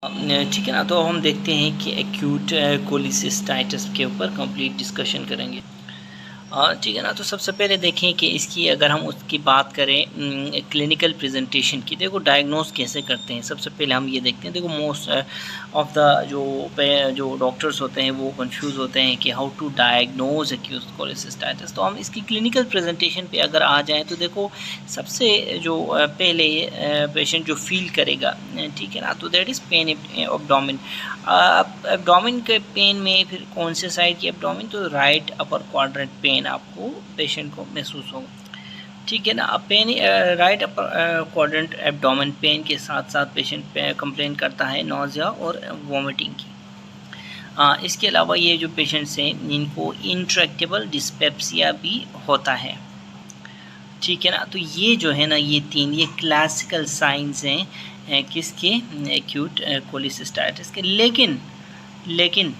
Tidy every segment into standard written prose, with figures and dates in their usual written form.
ठीक है ना। तो हम देखते हैं कि एक्यूट कोलिसिस्टाइटिस के ऊपर कंप्लीट डिस्कशन करेंगे। ठीक है ना। तो सबसे पहले देखें कि इसकी अगर हम उसकी बात करें क्लिनिकल प्रेजेंटेशन की, देखो डायग्नोस कैसे करते हैं। सबसे पहले हम ये देखते हैं, देखो मोस्ट ऑफ द जो डॉक्टर्स होते हैं वो कंफ्यूज होते हैं कि how to diagnose acute cholecystitis. तो हम इसकी क्लिनिकल प्रेजेंटेशन पे अगर आ जाएँ तो देखो सबसे जो पहले पेशेंट जो फील करेगा, ठीक है ना, तो that is pain abdomen. Abdomen के पेन में फिर कौन से साइड की एब्डोमेन, तो राइट अपर क्वाड्रेंट पेन आपको पेशेंट को महसूस होगा। ठीक है ना। अब pain right upper quadrant abdomen pain के साथ साथ पेशेंट कंप्लेन करता है नोज़िया और वॉमिटिंग की। इसके अलावा ये जो पेशेंट्स हैं इनको इंट्रैक्टेबल डिस्पेप्सिया भी होता है। ठीक है ना। तो ये जो है ना ये क्लासिकल साइंस हैं किसके, एक्यूट कोलिसिस्टाइटिस के। लेकिन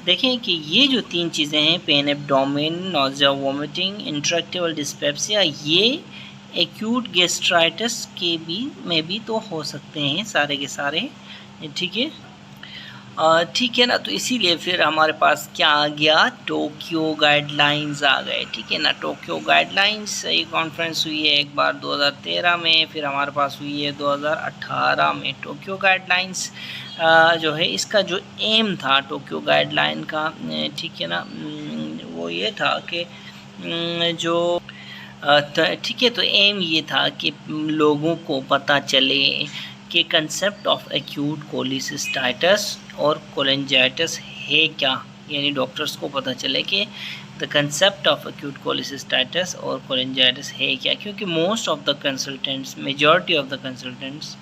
देखें कि ये जो 3 चीज़ें हैं, pen abdomen, nausea, vomiting, intractable dyspepsia, ये एक्यूट गैस्ट्राइटिस के में भी तो हो सकते हैं सारे के सारे। ठीक है। ठीक है ना। तो इसीलिए फिर हमारे पास क्या आ गया, टोक्यो गाइडलाइंस आ गए। ठीक है ना। टोक्यो गाइडलाइंस ये कॉन्फ्रेंस हुई है एक बार 2013 में, फिर हमारे पास हुई है 2018 में टोक्यो गाइडलाइंस। जो है इसका जो एम था टोक्यो गाइडलाइन का, ठीक है ना, वो ये था कि जो ठीक है, तो एम ये था कि लोगों को पता चले कि कंसेप्ट ऑफ एक्यूट कोलिसिस्टाइटिस और कोलेंजाइटिस है क्या, यानी डॉक्टर्स को पता चले कि the concept of acute cholecystitis और कोलेंजाइटिस है क्या। क्योंकि most of the consultants, majority of the consultants,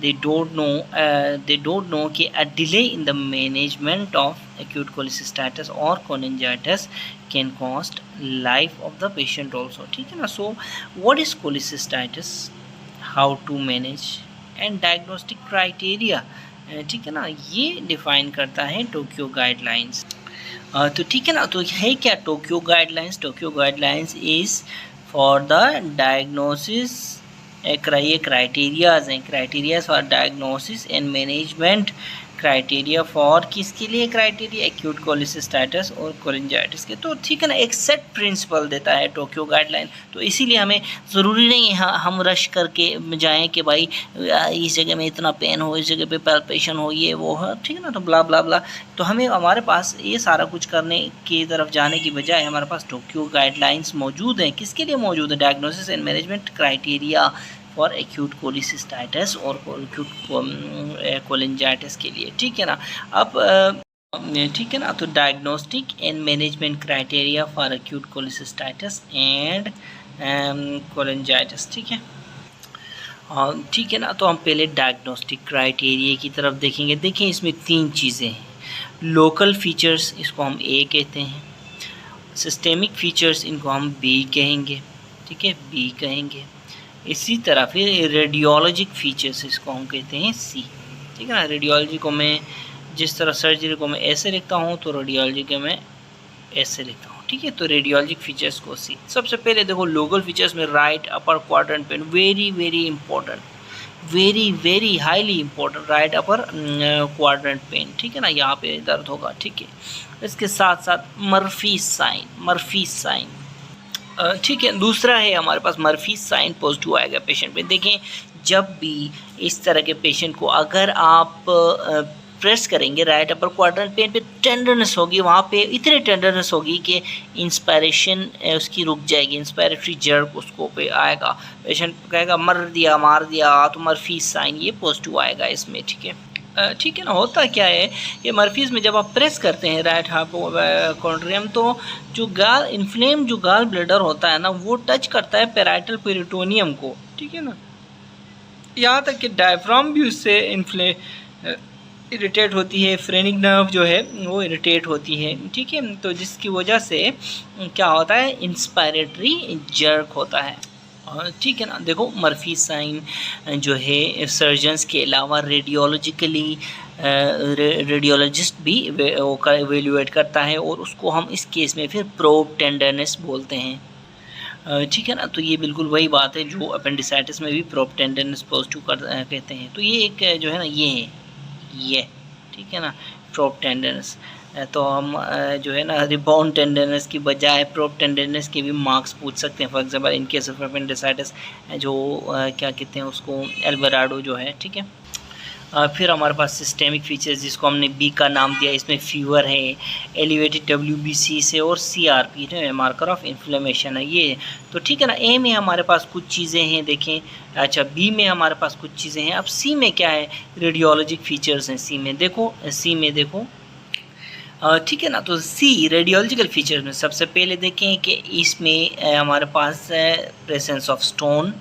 they don't know कि a delay in the management of acute cholecystitis or cholangitis can cost life of the patient also। ठीक है ना। so what is cholecystitis, how to manage and diagnostic criteria, ठीक है ना, ये define करता है टोक्यो गाइडलाइंस। तो ठीक है ना। तो है क्या Tokyo guidelines, Tokyo guidelines is for the diagnosis, ये क्राइटेरियाज हैं, criterias for diagnosis and management, criteria for किसके लिए, क्राइटेरिया एक्यूट कोलिसिस्टाइटिस और कोलिंजाइटिस के। तो ठीक है ना, एक सेट प्रिंसिपल देता है टोक्यो गाइडलाइन। तो इसीलिए हमें ज़रूरी नहीं है हम रश करके जाएं कि भाई इस जगह में इतना पेन हो, इस जगह पे पैल्पेशन हो, ये वो है, ठीक है ना, तो ब्ला ब्ला ब्ला। तो हमारे पास ये सारा कुछ करने की तरफ जाने की बजाय हमारे पास टोक्यो गाइडलाइंस मौजूद हैं। किसके लिए मौजूद है, diagnosis and management criteria for acute cholecystitis और एक्यूट कोलिंजाइटिस के लिए। ठीक है ना। अब ठीक है ना। तो diagnostic and management criteria for acute cholecystitis and cholangitis. ठीक है। ठीक है ना। तो हम पहले डायग्नोस्टिक क्राइटेरिया की तरफ देखेंगे। देखें इसमें 3 चीज़ें हैं। लोकल फीचर्स, इसको हम ए कहते हैं। सिस्टेमिक फीचर्स, इनको हम बी कहेंगे। ठीक है, बी कहेंगे। इसी तरह फिर रेडियोलॉजिक फीचर्स, इसको हम कहते हैं सी। ठीक है ना। रेडियोलॉजी को मैं जिस तरह सर्जरी को मैं ऐसे लिखता हूँ तो रेडियोलॉजी को मैं ऐसे लिखता हूँ। ठीक है। तो रेडियोलॉजिक फीचर्स को सी। सबसे पहले देखो लोकल फीचर्स में right upper quadrant pen, very very important, very very highly important, right upper quadrant pen. ठीक है ना, यहाँ पे दर्द होगा। ठीक है। इसके साथ साथ मर्फी साइन। ठीक है। दूसरा है हमारे पास मर्फी साइन पॉजिटिव आएगा पेशेंट पे। देखें जब भी इस तरह के पेशेंट को अगर आप प्रेस करेंगे राइट अपर क्वाड्रेंट पेन पे, टेंडरनेस होगी, वहाँ पे इतनी टेंडरनेस होगी कि इंस्पायरेशन उसकी रुक जाएगी, इंस्पायरेटरी जर्क उसको पे आएगा, पेशेंट कहेगा मार दिया, तो मर्फी साइन ये पॉजिटिव आएगा इसमें। ठीक है। ठीक है ना। होता क्या है कि मर्फीज़ में जब आप प्रेस करते हैं राइट हाइपोकॉन्ड्रियम, तो जो गाल ब्लैडर होता है ना, वो टच करता है पैराइटल पेरिटोनियम को। ठीक है ना। यहाँ तक कि डायफ्राम भी उससे इरिटेट होती है, फ्रेनिक नर्व जो है वो इरिटेट होती है। ठीक है। तो जिसकी वजह से क्या होता है, इंस्पायरेटरी जर्क होता है। ठीक है ना। देखो मर्फी साइन जो है सर्जन्स के अलावा रेडियोलॉजिस्ट भी एवेल्यूएट करता है, और उसको हम इस केस में फिर प्रोब टेंडरनेस बोलते हैं। ठीक है ना। तो ये बिल्कुल वही बात है जो अपेंडिसाइटिस में भी प्रोब टेंडरनेस पॉजिटिव कहते हैं। तो ये एक जो है ना ये है। ये, ठीक है ना, प्रोब टेंडरनेस। तो हम जो है ना रिबाउंड टेंडरनेस की बजाय प्रोब टेंडरनेस के भी मार्क्स पूछ सकते हैं। For example in case of appendicitis जो क्या कहते हैं उसको, एल्बराडो जो है, ठीक है। फिर हमारे पास सिस्टेमिक फीचर्स जिसको हमने बी का नाम दिया, इसमें फीवर है, एलिवेटेड WBC से, और CRP है, मार्कर ऑफ इन्फ्लेमेशन है ये। तो ठीक है ना, ए में हमारे पास कुछ चीज़ें हैं, देखें। अच्छा, बी में हमारे पास कुछ चीज़ें हैं। अब सी में क्या है, रेडियोलॉजिक फीचर्स हैं सी में। देखो सी में देखो, ठीक है ना, तो सी रेडियोलॉजिकल फीचर्स में सबसे पहले देखें कि इसमें हमारे पास प्रेजेंस ऑफ स्टोन,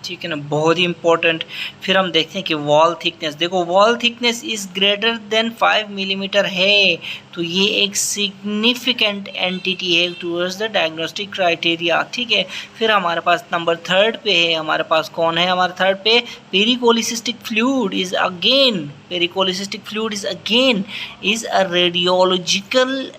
ठीक है ना, बहुत ही इंपॉर्टेंट। फिर हम देखते हैं कि वॉल थिकनेस, देखो wall thickness is greater than 5 millimetre है, तो ये एक सिग्निफिकेंट एंटिटी है टूवर्ड्स द डायग्नोस्टिक क्राइटेरिया, ठीक है। फिर हमारे पास नंबर 3 पे है, हमारे पास कौन है, हमारे 3 पे pericholecystic fluid is again, pericholecystic fluid is again is a radiological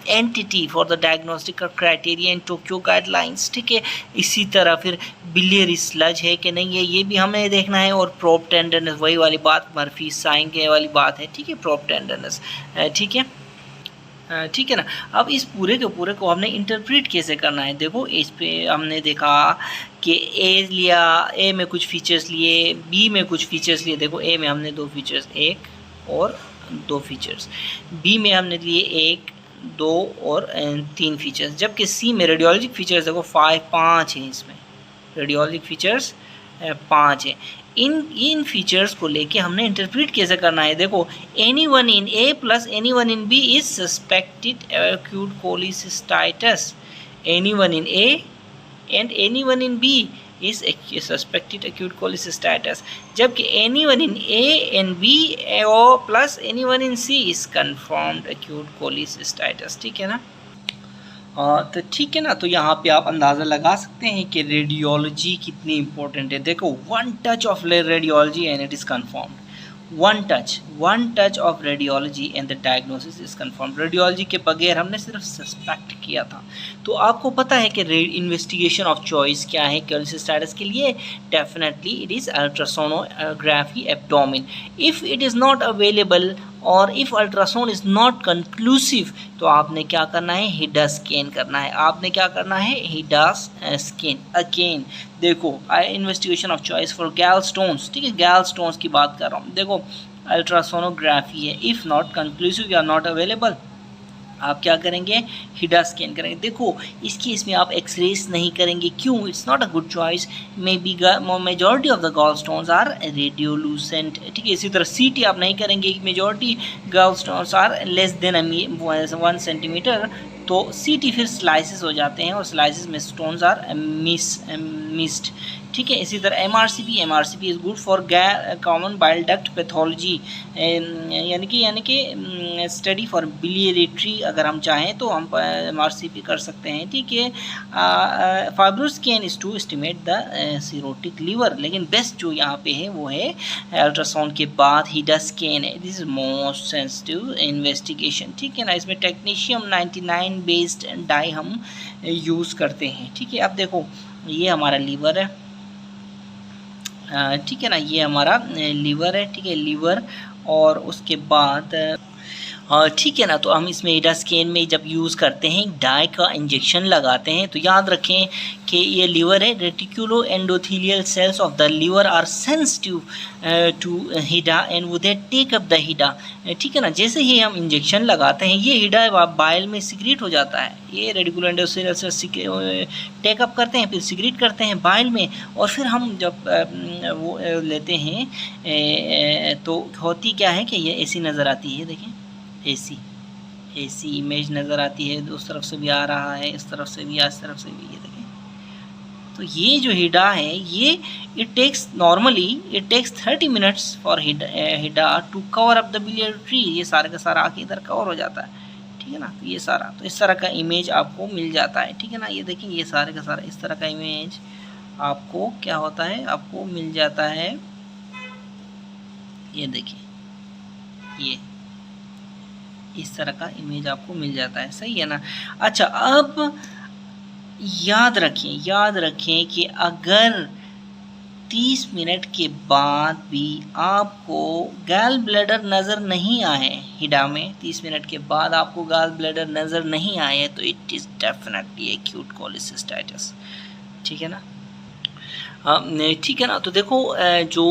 entity for the diagnostic criteria in Tokyo guidelines, ठीक है। इसी तरह फिर बिलियरी स्लज है कि नहीं है, ये भी हमें देखना है। और प्रोब टेंडरनेस, वही वाली बात, मर्फी साइन के वाली बात है, ठीक है, प्रोब टेंडरनेस, ठीक है, ठीक है ना। अब इस पूरे के पूरे को हमने इंटरप्रेट कैसे करना है, देखो इस पे हमने देखा कि ए लिया, ए में कुछ फीचर्स लिए, बी में कुछ फीचर्स लिए। देखो ए में हमने 2 फीचर्स, 1 और 2 फीचर्स, बी में हमने लिए 1, 2 और 3 फीचर्स, जबकि सी में रेडियोलॉजिक फीचर्स देखो 5 हैं, इसमें रेडियोलॉजिक फीचर्स 5 हैं। इन फीचर्स को लेके हमने इंटरप्रेट कैसे करना है, देखो anyone in A plus anyone in B is suspected acute cholecystitis, anyone in A and anyone in B is suspected acute cholecystitis, जबकि anyone in A and B or plus anyone in C is confirmed acute cholecystitis, ठीक है ना। तो ठीक है ना, तो यहाँ पे आप अंदाज़ा लगा सकते हैं कि रेडियोलॉजी कितनी इंपॉर्टेंट है। देखो one touch of radiology and it is confirmed, one touch of radiology and the diagnosis is confirm. Radiology के बगैर हमने सिर्फ सस्पेक्ट किया था। तो आपको पता है कि इन्वेस्टिगेशन ऑफ चॉइस क्या है कोलिसिस्टाइटिस के लिए, definitely it is ultrasonography abdomen. If it is not available और if ultrasound is not conclusive, तो आपने क्या करना है, हिडा स्कैन करना है। आपने क्या करना है, हिडा स्कैन। अगेन देखो इन्वेस्टिगेशन ऑफ चॉइस फॉर गैल स्टोन्स, ठीक है, गैल स्टोन्स की बात कर रहा हूँ। देखो अल्ट्रासोनोग्राफी है, इफ़ नॉट कंक्लूसिव या नॉट अवेलेबल, आप क्या करेंगे, हिडा स्कैन करेंगे। देखो इस केस में आप एक्सरेज नहीं करेंगे, क्यों, it's not a good choice, may be majority of the gall stones are radiolucent, ठीक है। इसी तरह सीटी आप नहीं करेंगे, majority gall stones are less than 1 centimetre, तो सीटी फिर स्लाइसिस हो जाते हैं और स्लाइसिस में स्टोन्स आर मिस्ड, ठीक है। इसी तरह MRCP is good for common bile duct pathology, यानी कि स्टडी फॉर बिलियरी, अगर हम चाहें तो हम एमआरसीपी कर सकते हैं, ठीक है। Fibroscan is to estimate the cirrhotic liver, लेकिन बेस्ट जो यहाँ पे है वो है अल्ट्रासाउंड के बाद हिडा स्कैन है। This is most sensitive investigation, ठीक है ना। इसमें टेक्नीशियम 99 बेस्ड डाई हम यूज़ करते हैं, ठीक है। अब देखो ये हमारा लीवर है, ठीक है ना, ये हमारा लीवर है, ठीक है, लीवर। और उसके बाद ठीक है ना, तो हम इसमें हिडा स्कैन में जब यूज़ करते हैं डाई का इंजेक्शन लगाते हैं, तो याद रखें कि ये लीवर है, reticulo endothelial cells of the liver are sensitive to HIDA and वो they take up the HIDA, ठीक है ना। जैसे ही हम इंजेक्शन लगाते हैं ये हिडा बाइल में सिक्रीट हो जाता है, ये रेटिकुलो एंडोथीलियल सेल्स टेकअप करते हैं, फिर सिक्रीट करते हैं बाइल में, और फिर हम जब वो लेते हैं तो होती क्या है कि ये ऐसी नज़र आती है, देखें ऐसी इमेज नज़र आती है, उस तरफ से भी आ रहा है, इस तरफ से भी, इस तरफ से भी, ये देखें। तो ये जो हिडा है ये it takes 30 minutes for HIDA to cover up the biliary tree, ये सारा का सारा आके इधर कवर हो जाता है, ठीक है ना। तो ये सारा, तो इस तरह का इमेज आपको मिल जाता है, ठीक है ना। ये देखिए ये सारे का सारा इस तरह का इमेज आपको क्या होता है, आपको मिल जाता है, ये देखिए ये इस तरह का इमेज आपको मिल जाता है, सही है ना। अच्छा, अब याद रखें कि अगर 30 मिनट के बाद भी आपको गैल ब्लैडर नज़र नहीं आए, हिडा में 30 मिनट के बाद आपको गैल ब्लैडर नज़र नहीं आए, तो it is definitely acute cholecystitis. ठीक है ना, ठीक है ना। तो देखो जो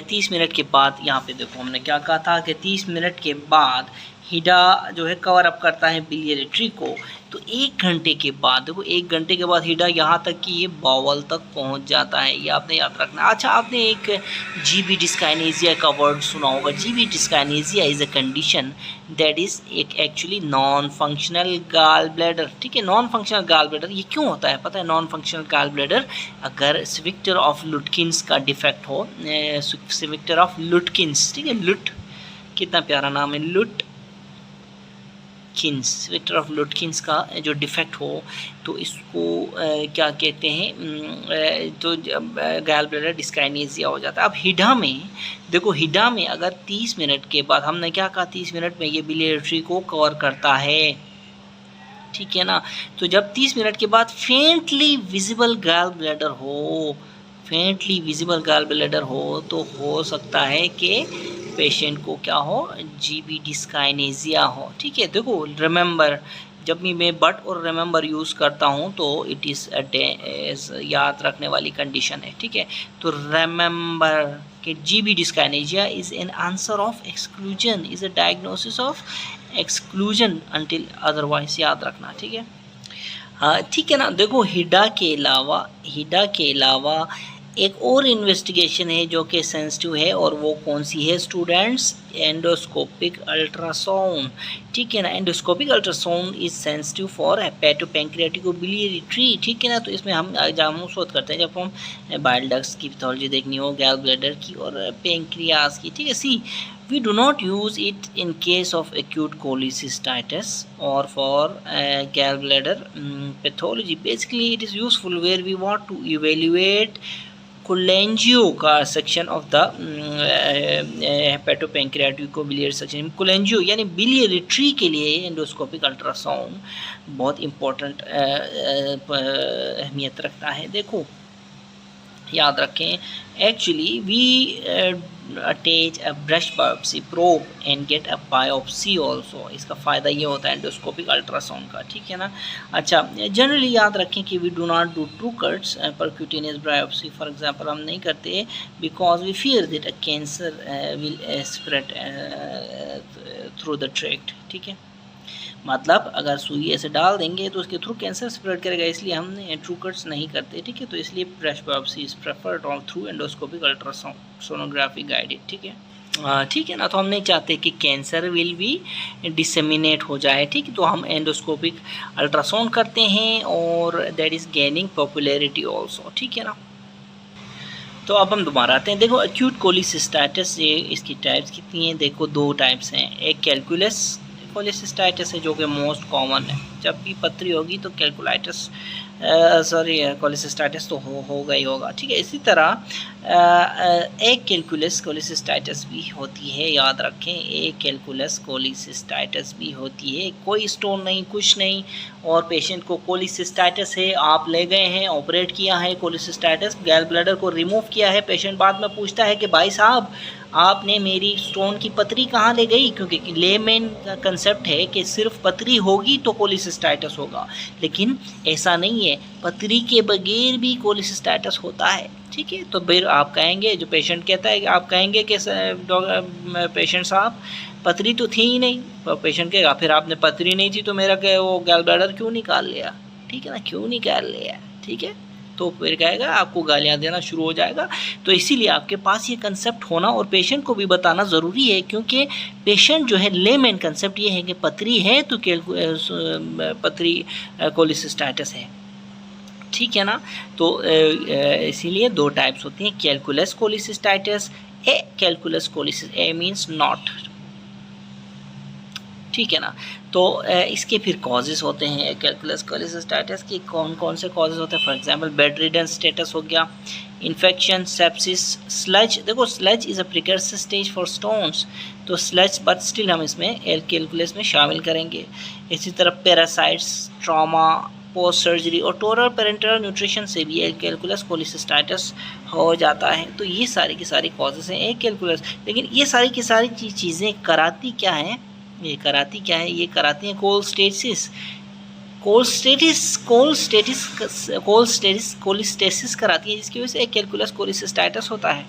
30 मिनट के बाद, यहाँ पे देखो हमने क्या कहा था कि 30 मिनट के बाद हिडा जो है कवर अप करता है बिलियरी ट्री को, तो 1 घंटे के बाद देखो 1 घंटे के बाद हिडा यहाँ तक कि ये बावल तक पहुँच जाता है, ये आपने याद रखना। अच्छा, आपने एक जीबी डिस्काइनेजिया का वर्ड सुना होगा। GB dyskinesia is a condition that is एक actually non functional gall bladder. ठीक है, नॉन फंक्शनल गॉल ब्लैडर ये क्यों होता है पता है? नॉन फंक्शनल गॉल ब्लैडर अगर स्फिंक्टर ऑफ लुटकिंस का डिफेक्ट हो, स्फिंक्टर ऑफ लुटकिंस, ठीक है, लुट कितना प्यारा नाम है, लुटकिंस, स्फिंक्टर ऑफ लुटकिंस का जो डिफेक्ट हो तो इसको क्या कहते हैं, तो गॉल ब्लैडर डिस्काइनेजिया हो जाता है। अब हिडा में देखो, हिडा में अगर 30 मिनट के बाद, हमने क्या कहा 30 मिनट में ये बिलियरी ट्री को कवर करता है, ठीक है ना। तो जब 30 मिनट के बाद फेंटली विजिबल गॉल ब्लैडर हो, फेंटली विजिबल गॉल ब्लैडर हो, तो हो सकता है कि पेशेंट को क्या हो, जीबी डिस्काइनेजिया हो। ठीक है, देखो रिमेंबर, जब भी मैं बट और रिमेंबर यूज़ करता हूँ तो इट इज़ याद रखने वाली कंडीशन है। ठीक है, तो रिमेंबर कि GB dyskinesia is an answer of exclusion, is a diagnosis of exclusion until otherwise, याद रखना। ठीक है, हाँ ठीक है ना। देखो हिडा के अलावा एक और इन्वेस्टिगेशन है जो कि सेंसिटिव है, और वो कौन सी है स्टूडेंट्स? Endoscopic ultrasound. ठीक है ना, endoscopic ultrasound is sensitive for hepatopancreaticobiliary tree. ठीक है ना, तो इसमें हम शोध करते हैं जब हम बाइल डक्ट्स की पैथोलॉजी देखनी हो, गैल ब्लैडर की और पैंक्रियाज की। ठीक है, सी we do not use it in case of acute cholecystitis or for gallbladder pathology. Basically it is useful where we want to evaluate cholangio का section of the hepatopancreaticobiliary section। cholangio यानी biliary tree के लिए endoscopic ultrasound बहुत important अहमियत रखता है। देखो याद रखें, actually we attach a brush biopsy probe and get a biopsy also. इसका फ़ायदा ये होता है एंडोस्कोपिक अल्ट्रासाउंड का। ठीक है ना। अच्छा, जनरली याद रखें कि we do not do true cuts percutaneous biopsy for example, हम नहीं करते because we fear that a cancer will spread through the tract. ठीक है, मतलब अगर सुई ऐसे डाल देंगे तो उसके थ्रू कैंसर स्प्रेड करेगा, इसलिए हमने ट्रू कट्स नहीं करते। ठीक है, तो इसलिए ब्रश बायोप्सी इज प्रेफर्ड और through endoscopic ultrasound sonography guided. ठीक है, ठीक है ना। तो हम नहीं चाहते कि कैंसर विल भी डिसेमिनेट हो जाए। ठीक है, तो हम एंडोस्कोपिक अल्ट्रासाउंड करते हैं और that is gaining popularity also. ठीक है ना। तो अब हम दोबारा आते हैं। देखो एक्यूट कोलिसिस्टाइटिस, ये इसकी टाइप्स कितनी हैं? देखो 2 टाइप्स हैं। एक कैलकुलस कोलिसिस्टाइटिस है जो कि मोस्ट कॉमन है। जब भी पथरी होगी तो कैलकुलाइटिस कोलिसिस्टाइटिस तो होगा ही होगा। ठीक है, इसी तरह एक कैलकुलस कोलिसिस्टाइटिस भी होती है, याद रखें, एक कैलकुलस कोलिसिस्टाइटिस भी होती है। कोई स्टोन नहीं, कुछ नहीं, और पेशेंट को कोलिसिस्टाइटिस है, आप ले गए हैं, ऑपरेट किया है, कोलिसिस्टाइटिस गैल ब्लैडर को रिमूव किया है। पेशेंट बाद में पूछता है कि भाई साहब आपने मेरी स्टोन की पथरी कहाँ ले गई? क्योंकि लेमैन का कंसेप्ट है कि सिर्फ पथरी होगी तो कोलिसिस्टाइटिस होगा, लेकिन ऐसा नहीं है, पथरी के बगैर भी कोलिसिस्टाइटिस होता है। ठीक है, तो फिर आप कहेंगे, जो पेशेंट कहता है कि आप कहेंगे कि पेशेंट साहब पथरी तो थी ही नहीं, तो पेशेंट कहेगा फिर आपने पथरी नहीं थी तो मेरा क्या वो गैल ब्लैडर क्यों निकाल लिया? ठीक है ना, क्यों निकाल लिया? ठीक है, तो फिर कहेगा आपको गालियाँ देना शुरू हो जाएगा। तो इसीलिए आपके पास ये कंसेप्ट होना और पेशेंट को भी बताना ज़रूरी है, क्योंकि पेशेंट जो है लेमैन कंसेप्ट ये है कि पथरी है तो पथरी कोलिसिस्टाइटिस है। ठीक है ना। तो इसीलिए 2 टाइप्स होती हैं, कैलकुलस कोलिसिस्टाइटिस, ए कैलकुलस कोलिसिस, ए मीन्स नॉट। ठीक है ना। तो इसके फिर कॉजेज़ होते हैं कैलकुलस कोलिसिस्टाइटिस की। कौन कौन से कॉजेज़ होते हैं? For example bed ridden status हो गया, इन्फेक्शन, सेप्सिस, स्लज। देखो sludge is a precursor stage for stones, तो स्लज बट स्टिल हम इसमें कैलकुलस में शामिल करेंगे। इसी तरह पैरासाइट्स, ट्रॉमा, पोस्ट सर्जरी, और टोटल पेरेंटल न्यूट्रिशन से भी एक कैलकुलस कोलिसिस्टाइटिस हो जाता है। तो ये सारी की सारी कॉजेज़ हैं एक कैलकुलस। लेकिन ये सारी की सारी चीज़ें कराती क्या हैं, ये कराती हैं कोलिस्टेसिस कराती है, जिसकी वजह से एक कैलकुलस कोलिसिस्टाइटिस होता है।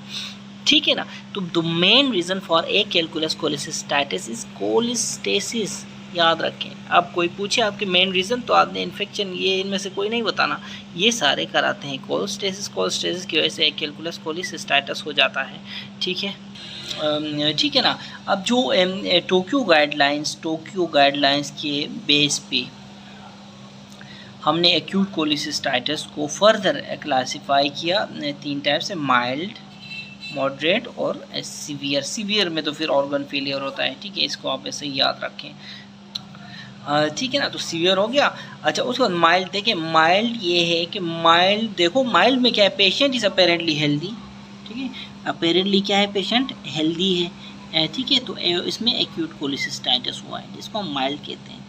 ठीक है ना। तो the main reason for a calculus cholecystitis is कोलिस्टेसिस, याद रखें। अब कोई पूछे आपके मेन रीज़न, तो आपने इन्फेक्शन ये इनमें से कोई नहीं बताना, ये सारे कराते हैं कोलिस्टेसिस की वजह से एक कैलकुलस कोलिसिस्टाइटिस हो जाता है। ठीक है, ठीक है ना। अब जो टोक्यो गाइडलाइंस के बेस पे हमने एक्यूट कोलिसिस्टाइटिस को फर्दर क्लासिफाई किया 3 टाइप से, माइल्ड, मॉडरेट और सीवियर में तो फिर ऑर्गन फेलियर होता है। ठीक है, इसको आप ऐसे ही याद रखें। ठीक है ना। तो सीवियर हो गया। अच्छा, उसके बाद माइल्ड देखें। माइल्ड ये है कि माइल्ड में क्या है, पेशेंट इज़ अपेरेंटली हेल्दी। ठीक है, अपेरेंटली क्या है, पेशेंट हेल्दी है। ठीक है, तो इसमें एक्यूट कोलिसिस्टाइटिस हुआ है, जिसको हम माइल्ड कहते हैं।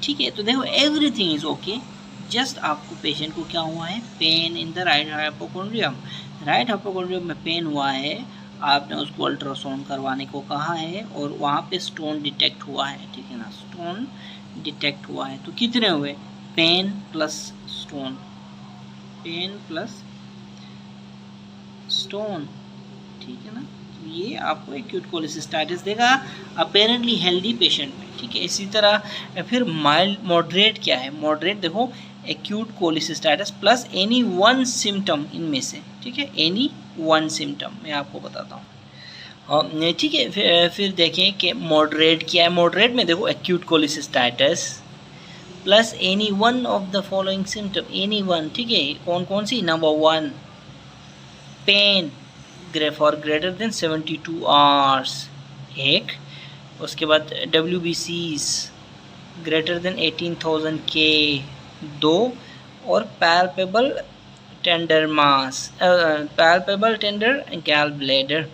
ठीक है, तो देखो एवरीथिंग इज़ ओके, जस्ट आपको पेशेंट को क्या हुआ है, pain in the right hypochondrium में पेन हुआ है। आपने उसको अल्ट्रासाउंड करवाने को कहा है और वहाँ पे स्टोन डिटेक्ट हुआ है। ठीक है ना, स्टोन डिटेक्ट हुआ है। तो कितने हुए, पेन प्लस स्टोन। ठीक है ना, ये आपको एक्यूट कोलिसिस्टाइटिस देगा अपेरेंटली हेल्दी पेशेंट में। ठीक है, इसी तरह फिर माइल्ड मॉडरेट क्या है, मॉडरेट देखो acute cholecystitis plus any one symptom इनमें से। ठीक है, एनी वन सिम्टम मैं आपको बताता हूँ। ठीक है, फिर देखें कि मॉडरेट क्या है। मॉडरेट में देखो acute cholecystitis plus any one of the following symptom, any one. ठीक है, कौन कौन सी, number 1 pain for greater than 72 hours, एक। उसके बाद WBCs ग्रेटर देन 18,000 के, 2। और पैल्पेबल टेंडर गैल ब्लैडर।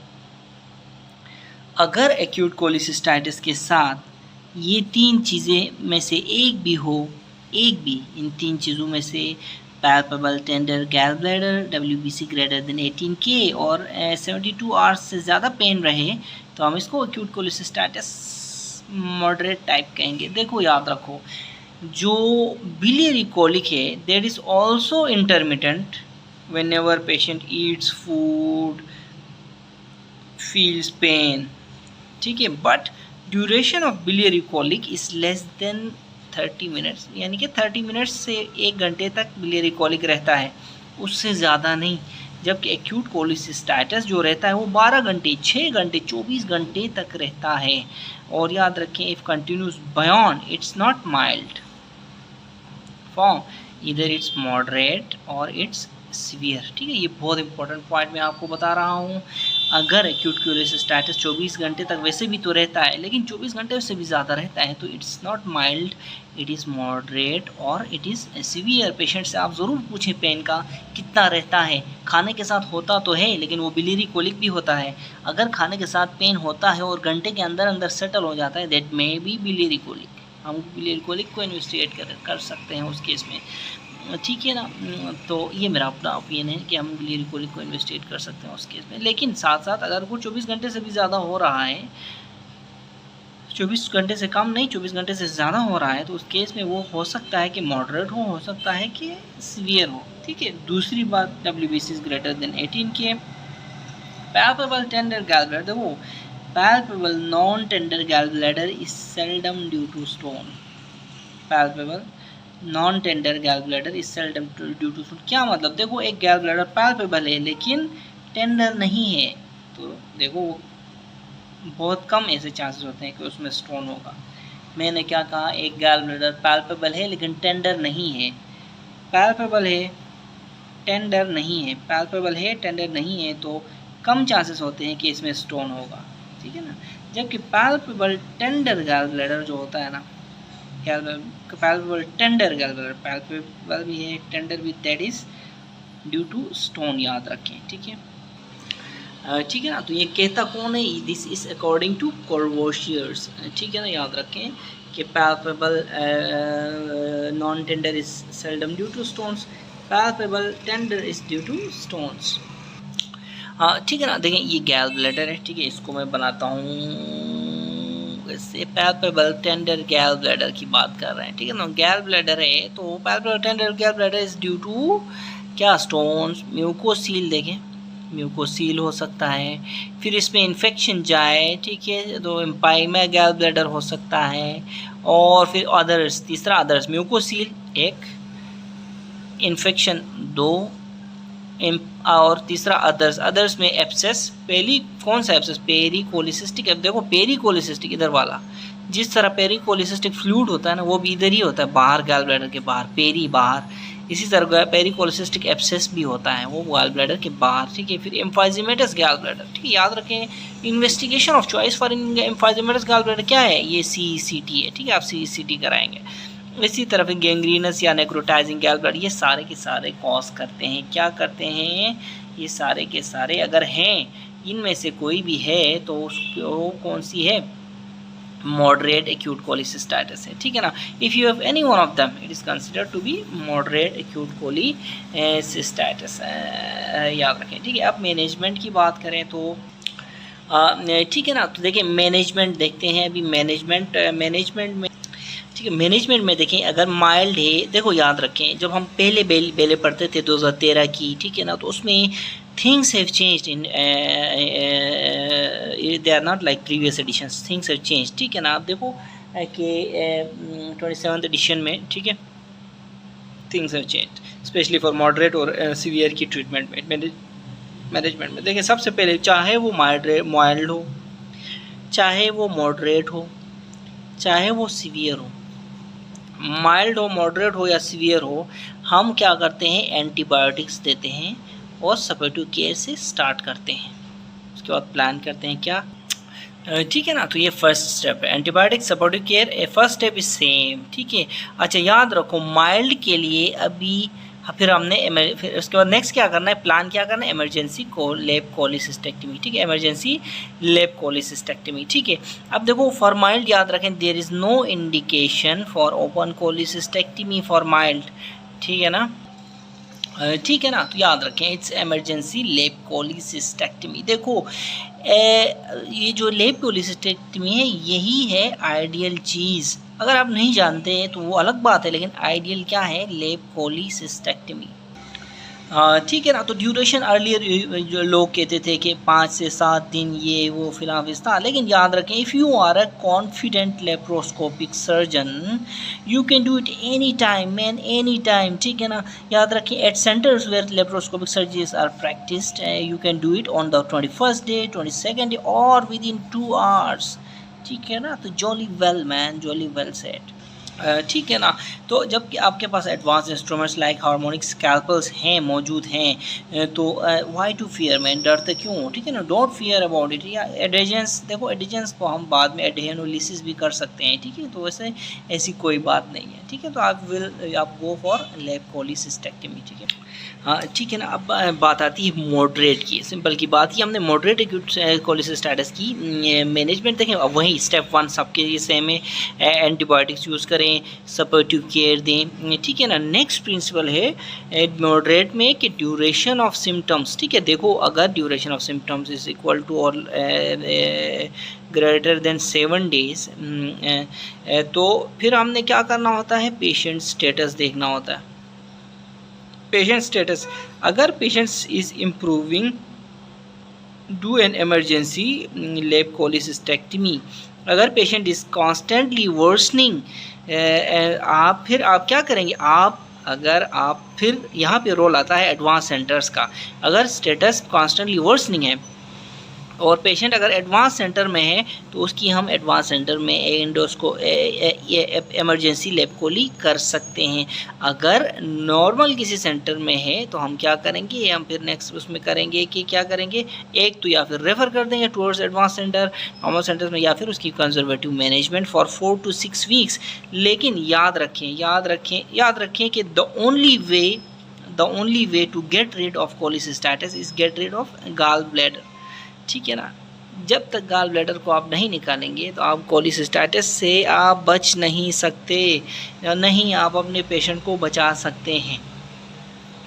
अगर एक्यूट कोलिसिस्टाइटिस के साथ ये 3 चीज़ें में से एक भी इन 3 चीज़ों में से, palpable tender gall bladder, WBC greater than 18 के और 72 आवर्स से ज़्यादा पेन रहे, तो हम इसको एक्यूट कोलिसिस्टाइटिस मॉडरेट टाइप कहेंगे। देखो याद रखो, जो बिलियरी कोलिक है that is also intermittent whenever patient eats food, feels pain। ठीक है, but duration of biliary colic is less than 30 minutes, यानी कि 30 मिनट्स से 1 घंटे तक बिलियरी कोलिक रहता है, उससे ज़्यादा नहीं। जबकि एक्यूट कोलिसिस्टाइटिस जो रहता है वो 12 घंटे, 6 घंटे, 24 घंटे तक रहता है। और याद रखें, if continuous beyond it's not mild form, इधर इट्स मॉडरेट और इट्स सीवियर। ठीक है, ये बहुत इंपॉर्टेंट पॉइंट मैं आपको बता रहा हूँ। अगर एक्यूट कोलिसिस्टाइटिस 24 घंटे तक वैसे भी तो रहता है, लेकिन 24 घंटे से भी ज़्यादा रहता है, तो it's not mild, it is moderate और इट इज़ सीवियर। पेशेंट से आप ज़रूर पूछें पेन का कितना रहता है। खाने के साथ होता तो है, लेकिन वो बिलियरी कोलिक भी होता है। अगर खाने के साथ पेन होता है और घंटे के अंदर अंदर सेटल हो जाता है, that may be biliary colic. हम बिलियरी कोलिक को इन्वेस्टिगेट कर सकते हैं उस केस में। ठीक है ना, तो ये मेरा अपना ओपिनियन है कि हम बिलियरी कोलिक को इन्वेस्टिगेट कर सकते हैं उस केस में। लेकिन साथ साथ अगर वो 24 घंटे से भी ज़्यादा हो रहा है, 24 घंटे से कम नहीं, 24 घंटे से ज़्यादा हो रहा है, तो उस केस में वो हो सकता है कि मॉडरेट हो सकता है कि सीवियर हो। ठीक है, दूसरी बात, WBC ग्रेटर देन 18 के। पैल्पेबल टेंडर गैल ब्लैडर, देखो palpable non tender gall bladder is seldom due to stone. Palpable non tender gall bladder is seldom due to stone, क्या मतलब, देखो एक गैल ब्लैडर पैल्पेबल है लेकिन टेंडर नहीं है, तो देखो बहुत कम ऐसे चांसेस होते हैं कि उसमें स्टोन होगा। मैंने क्या कहा, एक गैल ब्लैडर पैल्पेबल है लेकिन टेंडर नहीं है, पैल्पेबल है टेंडर नहीं है, पैल्पेबल है टेंडर नहीं है, तो कम चांसेस होते हैं कि इसमें स्टोन होगा। ठीक है ना, जबकि पैल्पेबल टेंडर गैल ब्लैडर जो होता है ना, palpable tender gall bladder, palpable भी है टेंडर भी, that is due to stone, याद रखें। ठीक है, ठीक है ना। तो ये कहता कौन है, this is according to Courvoisier's, ठीक है ना। याद रखें कि palpable non tender is seldom due to stones, palpable tender is due to stones. हाँ ठीक है ना। देखें ये गैल ब्लैडर है, ठीक है, इसको मैं बनाता हूँ इससे। पैल्पेबल टेंडर गैल ब्लैडर की बात कर रहे हैं, ठीक है ना। गैल ब्लैडर है तो palpable tender gall bladder is due to क्या, स्टोन्स। म्यूकोसील, देखें म्यूकोसील हो सकता है, फिर इसमें इन्फेक्शन जाए, ठीक है, तो एम्पाइमा गैल ब्लैडर हो सकता है, और फिर अदर्स, तीसरा अदर्स। म्यूकोसील एक, इन्फेक्शन दो, और तीसरा अदर्स। अदर्स में एब्सेस, पहली कौन सा एब्सेस, पेरिकोलिसिस्टिक। अब देखो पेरिकोलिसिस्टिक इधर वाला, जिस तरह पेरिकोलिसिस्टिक फ्लूइड होता है ना, वो भी इधर ही होता है, बाहर गैल ब्लैडर के बाहर, पेरी बाहर। इसी तरह पेरिकोलिसिस्टिक एब्सेस भी होता है, वो गैल ब्लैडर के बाहर, ठीक है। फिर एम्फाइजेमेटस गैल ब्लैडर, ठीक है, याद रखें। Investigation of choice for emphysematous gall bladder क्या है, ये CECT है, ठीक है, आप CECT कराएंगे। इसी तरह गैंग्रीनस या नेक्रोटाइजिंग गैल ब्लैडर, ये सारे के सारे कॉज करते हैं, क्या करते हैं, ये सारे के सारे अगर हैं, इनमें से कोई भी है तो वो कौन सी है, मॉडरेट एक्यूट कोलिसिस्टाइटिस है, ठीक है ना। If you have any one of them it is considered to be moderate acute cholecystitis, याद रखें, ठीक है। अब मैनेजमेंट की बात करें तो ठीक है ना। तो देखिए मैनेजमेंट देखते हैं अभी। मैनेजमेंट में ठीक है, मैनेजमेंट में देखें अगर माइल्ड है, देखो याद रखें जब हम पहले बेले पढ़ते थे 2013 की, ठीक है ना, तो उसमें things have changed in, they are not like previous editions, things have changed, ठीक है ना। आप देखो कि 27th एडिशन में, ठीक है, things have changed specially for moderate और सीवियर की ट्रीटमेंट में, मैनेजमेंट में। देखिए सबसे पहले चाहे वो माइल्ड हो, चाहे वो मॉडरेट हो, चाहे वो सीवियर हो, माइल्ड हो, मॉडरेट हो या सीवियर हो, हम क्या करते हैं, एंटीबायोटिक्स देते हैं और सपोर्टिव केयर से स्टार्ट करते हैं। उसके बाद प्लान करते हैं क्या, ठीक है ना। तो ये फर्स्ट स्टेप है, antibiotic supportive care, first step is same, ठीक है। अच्छा याद रखो माइल्ड के लिए अभी, फिर हमने फिर उसके बाद नेक्स्ट क्या करना है, प्लान क्या करना है, इमरजेंसी लेब कोलिसिस्टेक्टमी, ठीक है, इमरजेंसी लेब कोलिसिस्टेक्टमी, ठीक है। अब देखो फॉर माइल्ड याद रखें, there is no indication for open cholecystectomy for mild, ठीक है ना, ठीक है ना। तो याद रखें इट्स इमरजेंसी लेब कोलिसिस्टेक्टमी। देखो ये जो लेब कोलिसिस्टेक्टमी है यही है आइडियल चीज़। अगर आप नहीं जानते हैं तो वो अलग बात है, लेकिन आइडियल क्या है, लेब कोलिसिस्टेक्टमी, ठीक है ना। तो ड्यूरेशन अर्लियर जो लोग कहते थे कि 5 से 7 दिन ये वो फिलहाल था, लेकिन याद रखें if you are a confident laparoscopic surgeon you can do it any time man, any time, ठीक है ना। याद रखें at centres where laparoscopic surgeries are practised you can do it on the 21st day, 22nd day और within 2 hours, ठीक है ना। तो jolly well man, jolly well set, ठीक है ना। तो जब आपके पास advance instruments like harmonic scalpels हैं, मौजूद हैं, तो वाई टू फियर मैन, डरते क्यों, ठीक है ना, डोंट फियर अबाउट इट। या एडेजेंस, देखो एडेजेंस को हम बाद में एडेनोलिसिस भी कर सकते हैं, ठीक है, तो वैसे ऐसी कोई बात नहीं है, ठीक है। तो आप गो फॉर लेब कोलिसिस्टेक्टमी, ठीक है, हाँ ठीक है ना। अब बात आती है मॉडरेट की, सिंपल की बात ही हमने मॉडरेट एक्यूट कोलिसिस्टाइटिस की मैनेजमेंट देखें। अब वही स्टेप 1 सबके लिए सेम है, एंटीबायोटिक्स यूज़ करें, सपोर्टिव केयर दें, ठीक है ना। नेक्स्ट प्रिंसिपल है मॉडरेट में कि ड्यूरेशन ऑफ सिम्टम्स, ठीक है। देखो अगर duration of symptoms is equal to और ग्रेटर देन 7 days, तो फिर हमने क्या करना होता है, पेशेंट स्टेटस देखना होता है। पेशेंट स्टेटस, अगर patients is improving do an emergency lap cholecystectomy, अगर पेशेंट इज कॉन्स्टेंटली वर्सनिंग, आप क्या करेंगे, आप फिर यहाँ पे रोल आता है एडवांस सेंटर्स का। अगर स्टेटस कॉन्स्टेंटली वर्सनिंग है और पेशेंट अगर एडवांस सेंटर में है तो उसकी हम एडवांस सेंटर में एंडोस्को इमरजेंसी लेब कोली कर सकते हैं। अगर नॉर्मल किसी सेंटर में है तो हम क्या करेंगे, हम फिर नेक्स्ट उसमें करेंगे कि क्या करेंगे, एक तो या फिर रेफ़र कर देंगे towards advance centre, normal centre में, या फिर उसकी conservative management for 4 to 6 weeks। लेकिन याद रखें कि the only way to get rid of cholecystitis is get rid of gall bladder, ठीक है ना। जब तक गॉल ब्लैडर को आप नहीं निकालेंगे तो आप कोलिसिस्टाइटिस से आप बच नहीं सकते, या नहीं आप अपने पेशेंट को बचा सकते हैं,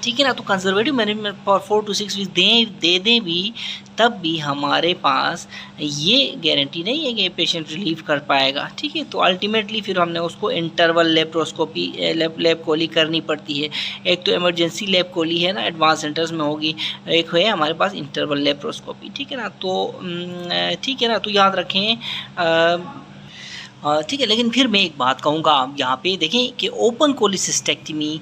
ठीक है ना। तो conservative management for 4 to 6 weeks दे दें भी, तब भी हमारे पास ये गारंटी नहीं है कि पेशेंट रिलीव कर पाएगा, ठीक है। तो अल्टीमेटली फिर हमने उसको इंटरवल लेप्रोस्कोपी लैप कोली करनी पड़ती है। एक तो इमरजेंसी लैप कोली है ना, एडवांस सेंटर्स में होगी, एक है हमारे पास इंटरवल लेप्रोस्कोपी, ठीक है ना। तो ठीक है ना, तो याद रखें, ठीक है। लेकिन फिर मैं एक बात कहूँगा, आप यहाँ पे देखें कि ओपन कोलिसिस्टेक्टमी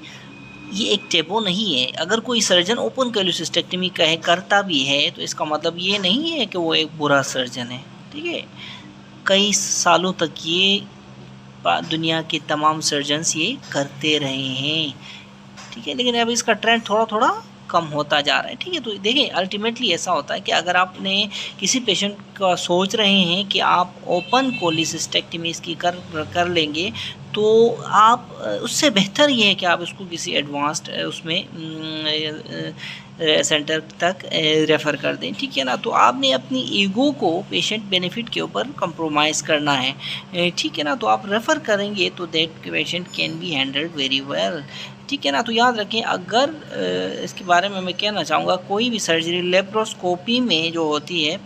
ये एक टेबो नहीं है। अगर कोई सर्जन ओपन कोलिसिस्टेक्टमी करता भी है तो इसका मतलब ये नहीं है कि वो एक बुरा सर्जन है, ठीक है। कई सालों तक ये दुनिया के तमाम सर्जन्स ये करते रहे हैं, ठीक है। लेकिन अब इसका ट्रेंड थोड़ा थोड़ा कम होता जा रहा है, ठीक है। तो देखिए अल्टीमेटली ऐसा होता है कि अगर आपने किसी पेशेंट का सोच रहे हैं कि आप ओपन कोलिसिस्टेक्टमी इसकी कर लेंगे, तो आप उससे बेहतर ये है कि आप इसको किसी एडवांस्ड उसमें सेंटर तक रेफ़र कर दें, ठीक है ना। तो आपने अपनी ईगो को पेशेंट बेनिफिट के ऊपर कंप्रोमाइज़ करना है, ठीक है ना। तो आप रेफ़र करेंगे तो that patient can be handled very well, ठीक है ना। तो याद रखें, अगर इसके बारे में मैं कहना चाहूँगा, कोई भी सर्जरी लेप्रोस्कोपी में जो होती है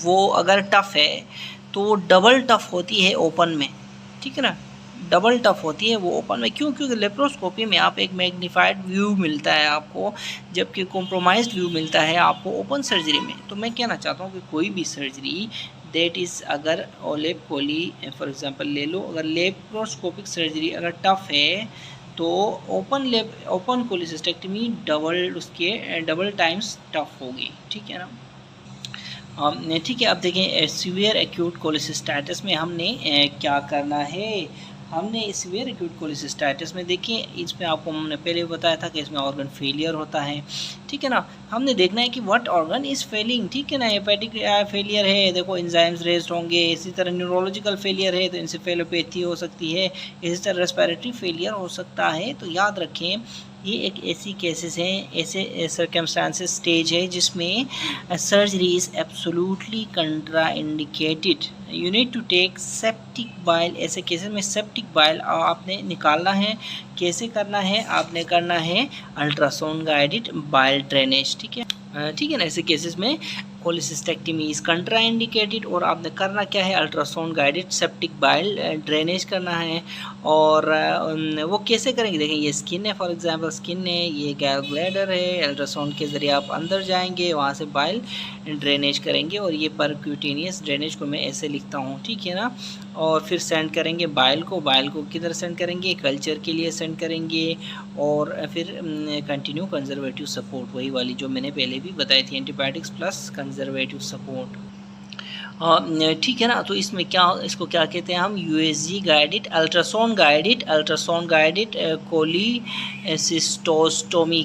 वो अगर टफ़ है तो वो डबल टफ़ होती है ओपन में, ठीक है ना। डबल टफ होती है वो ओपन में, क्यों? क्योंकि लेप्रोस्कोपी में आप एक मैग्नीफाइड व्यू मिलता है आपको, जबकि कॉम्प्रोमाइज्ड व्यू मिलता है आपको ओपन सर्जरी में। तो मैं कहना चाहता हूँ कि कोई भी सर्जरी दैट इज़, अगर लेप कोली फॉर एग्जांपल ले लो, अगर लेप्रोस्कोपिक सर्जरी अगर टफ़ है तो open cholecystectomy double times tough होगी, ठीक है ना। ठीक है। अब देखें सीवियर एक्यूट कोलिसिस्टाइटिस में हमने क्या करना है। हमने सीवियर एक्यूट कोलिसिस्टाइटिस में देखें, इसमें आपको हमने पहले बताया था कि इसमें ऑर्गन फेलियर होता है, ठीक है ना। हमने देखना है कि व्हाट ऑर्गन इज़ फेलिंग, ठीक है ना। हेपेटिक फेलियर है, देखो एंजाइम्स रेज्ड होंगे। इसी तरह न्यूरोलॉजिकल फेलियर है तो इंसेफेलोपैथी हो सकती है। इसी तरह रेस्पिरेटरी फेलियर हो सकता है। तो याद रखें, ये एक ऐसी केसेस हैं, ऐसे सर्कमस्टांसेस स्टेज है जिसमें surgery is absolutely contraindicated. You need to take septic bile. ऐसे केसेस में सेप्टिक बाइल आपने निकालना है। कैसे करना है? आपने करना है अल्ट्रासाउंड गाइडेड बाइल ड्रेनेज, ठीक है, ठीक है ना। ऐसे केसेस में कोलिसिस्टेक्टमी इज़ कंट्राइंडिकेटेड और आपने करना क्या है? Ultrasound guided septic bile drainage करना है। और वो कैसे करेंगे? देखें, ये स्किन है, फॉर एग्जांपल स्किन है, ये गैल ब्लैडर है। अल्ट्रासाउंड के ज़रिए आप अंदर जाएंगे, वहाँ से बाइल ड्रेनेज करेंगे, और ये परक्यूटेनियस ड्रेनेज को मैं ऐसे लिखता हूँ, ठीक है ना। और फिर सेंड करेंगे बाइल को किधर सेंड करेंगे? कल्चर के लिए सेंड करेंगे। और फिर कंटिन्यू कंजर्वेटिव सपोर्ट, वही वाली जो मैंने पहले भी बताई थी, एंटीबायोटिक्स प्लस कंजर्वेटिव सपोर्ट, ठीक है ना। तो इसमें इसको क्या कहते हैं हम? USG गाइडेड अल्ट्रासाउंड गाइडेड कोलिसिस्टोस्टोमी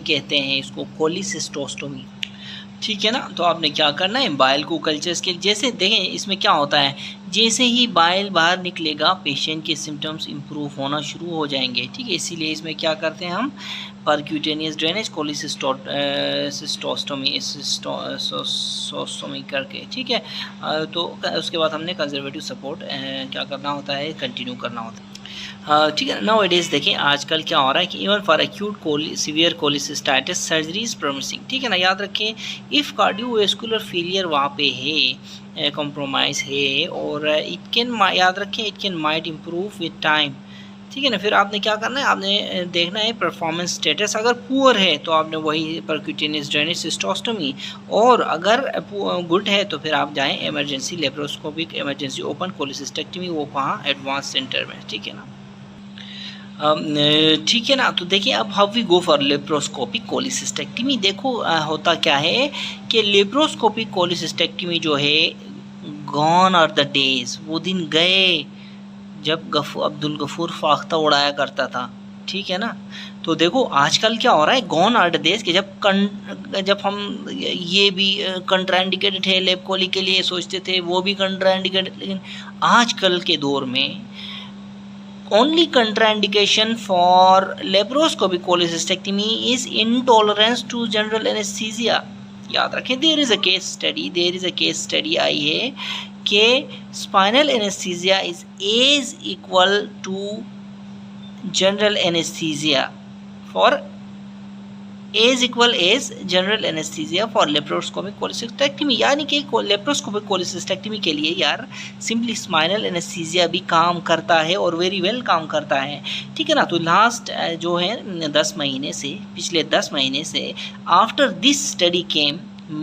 कहते हैं इसको, कोलिसिस्टोस्टोमी, ठीक है ना। तो आपने क्या करना है? बाइल को कल्चर्स के जैसे देखें, इसमें क्या होता है, जैसे ही बाइल बाहर निकलेगा पेशेंट के सिम्टम्स इम्प्रूव होना शुरू हो जाएंगे, ठीक है। इसीलिए इसमें क्या करते हैं हम? परक्यूटेनियस ड्रेनेज कोलिसिस्टोस्टोमी करके, ठीक है। तो उसके बाद हमने कंजर्वेटिव सपोर्ट क्या करना होता है? कंटिन्यू करना होता है, ठीक है। नाउ इट इज़ देखें आजकल क्या हो रहा है कि even for acute severe cholecystitis surgery is promising, ठीक है ना। याद रखें, इफ़ कार्डियोवैस्कुलर फेलियर वहाँ पे है, कॉम्प्रोमाइज़ है, और याद रखें it can might improve with time, ठीक है ना। फिर आपने क्या करना है? आपने देखना है परफॉर्मेंस स्टेटस। अगर पुअर है तो आपने वही परक्यूटेनियस ड्रेनेज सिस्टोस्टोमी, और अगर गुड है तो फिर आप जाएं emergency laparoscopic emergency open cholecystectomy, वो कहाँ? एडवांस सेंटर में, ठीक है ना। ठीक है ना। तो देखिए, अब how we go for laparoscopic cholecystectomy. देखो होता क्या है कि लेप्रोस्कोपिक कोलिसिस्टेक्टमी जो है, गॉन आर द डेज, वो दिन गए जब अब्दुल गफूर फाख्ता उड़ाया करता था, ठीक है ना। तो देखो आजकल क्या हो रहा है, गॉन आर द डेज के जब हम ये भी कंट्राइंडिकेटेड है लेप कोली के लिए सोचते थे, वो भी कंट्राइंडिकेटेड, लेकिन आजकल के दौर में only contraindication for laparoscopic cholecystectomy is intolerance to general anaesthesia. याद रखें, there is a case study आई है कि spinal anaesthesia is as equal to general anaesthesia for general anaesthesia for laparoscopic cholecystectomy, यानी कि लेप्रोस्कोपिक कोलिसिस्टेक्टमी के लिए यार सिंपली स्पाइनल एनेस्थीसिया भी काम करता है और वेरी वेल काम करता है, ठीक है ना। तो लास्ट जो है पिछले 10 महीने से आफ्टर दिस स्टडी केम,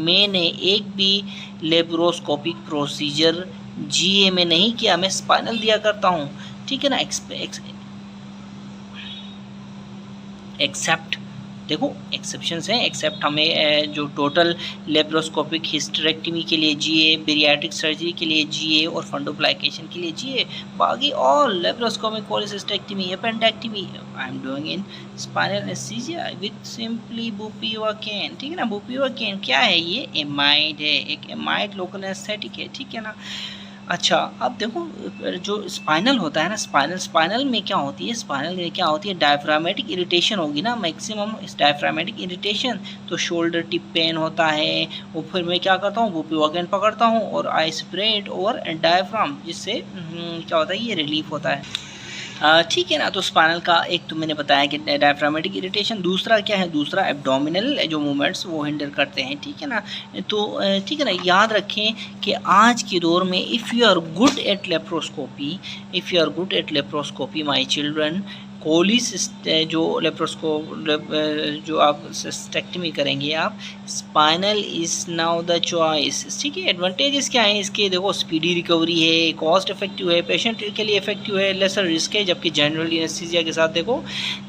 मैंने एक भी लेप्रोस्कोपिक प्रोसीजर जीए में नहीं किया, मैं स्पाइनल दिया करता हूँ, ठीक है ना। एक्सेप्ट देखो एक्सेप्शंस हैं, एक्सेप्ट हमें जो टोटल लेप्रोस्कोपिक हिस्टेरेक्टमी के लिए जीए, बेरियाट्रिक सर्जरी के लिए जीए और फंडोप्लाइकेशन के लिए जीए, बाकी all laparoscopic cholecystectomy, appendectomy I am doing in spinal anaesthesia with simply bupivacaine, ठीक है ना। बुपिवाकेन क्या है, ये एमाइड है, एक एमाइड लोकल एनेस्थेटिक है, ठीक है ना। अच्छा, अब देखो जो स्पाइनल होता है ना, स्पाइनल में क्या होती है, डायफ्रामेटिक इरिटेशन होगी ना, मैक्सिमम डायफ्रामेटिक इरिटेशन, तो शोल्डर टिप पेन होता है, वो फिर मैं क्या करता हूँ, बुपिवाकेन पकड़ता हूँ और आई स्प्रेड ओवर डायफ्राम, जिससे क्या होता है, ये रिलीफ होता है, ठीक है ना। तो स्पाइनल का एक तो मैंने बताया कि डायफ्रामेटिक इरिटेशन, दूसरा क्या है, दूसरा एब्डोमिनल जो मूवमेंट्स वो हिंडर करते हैं, ठीक है ना। तो ठीक है ना, याद रखें कि आज के दौर में if you are good at laparoscopy my children, जो जो आप सिस्टेक्टमी करेंगे आप, spinal is now the choice, ठीक है। एडवांटेजेस क्या हैं इसके, देखो स्पीडी रिकवरी है, कॉस्ट इफेक्टिव है, पेशेंट के लिए इफेक्टिव है, लेसर रिस्क है, जबकि जनरल एनेस्थीसिया के साथ देखो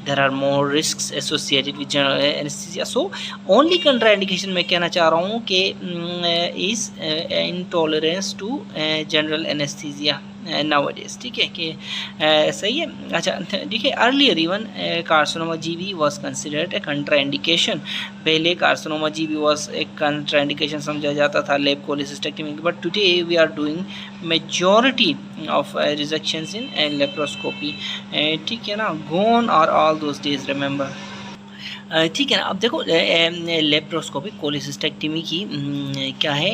there are more risks associated with general anaesthesia. So only contraindication मैं कहना चाह रहा हूँ कि is intolerance to general anaesthesia nowadays, ठीक है कि सही है। अच्छा देखिए, earlier even carcinoma GB was considered a contraindication, पहले कार्सिनोमा जीबी वाज एक कंट्राइंडिकेशन समझा जाता था lap cholecystectomy, but today we are doing majority of resections in laparoscopy, ठीक है ना। Gone are all those days remember, ठीक है ना। अब देखो लेप्रोस्कोपिक कोलिसिस्टेक्टमी की क्या है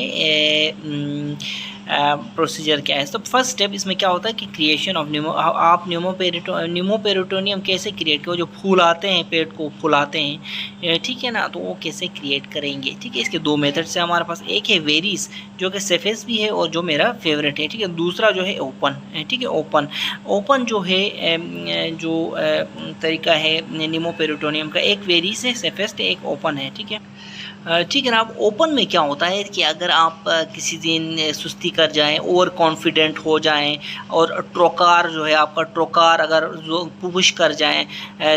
प्रोसीजर क्या है। तो फर्स्ट स्टेप इसमें क्या होता है कि क्रिएशन ऑफ आप न्यूमोपेरिटोनियम कैसे क्रिएट करो, जो फूल आते हैं पेट को फुलाते हैं, ठीक है ना, तो वो कैसे क्रिएट करेंगे, ठीक है। इसके 2 मेथड से हमारे पास, एक है वेरिस जो कि सेफेस्ट भी है और जो मेरा फेवरेट है, ठीक है। दूसरा जो है ओपन, ठीक है। ओपन जो है जो तरीका है न्यूमोपेरिटोनियम का, एक वेरिस है सेफेस्ट, एक ओपन है, ठीक है। ठीक है ना। अब ओपन में क्या होता है कि अगर आप किसी दिन सुस्ती कर जाएं, ओवर कॉन्फिडेंट हो जाएं और ट्रोकार जो है आपका ट्रोकार अगर जो पुश कर जाएं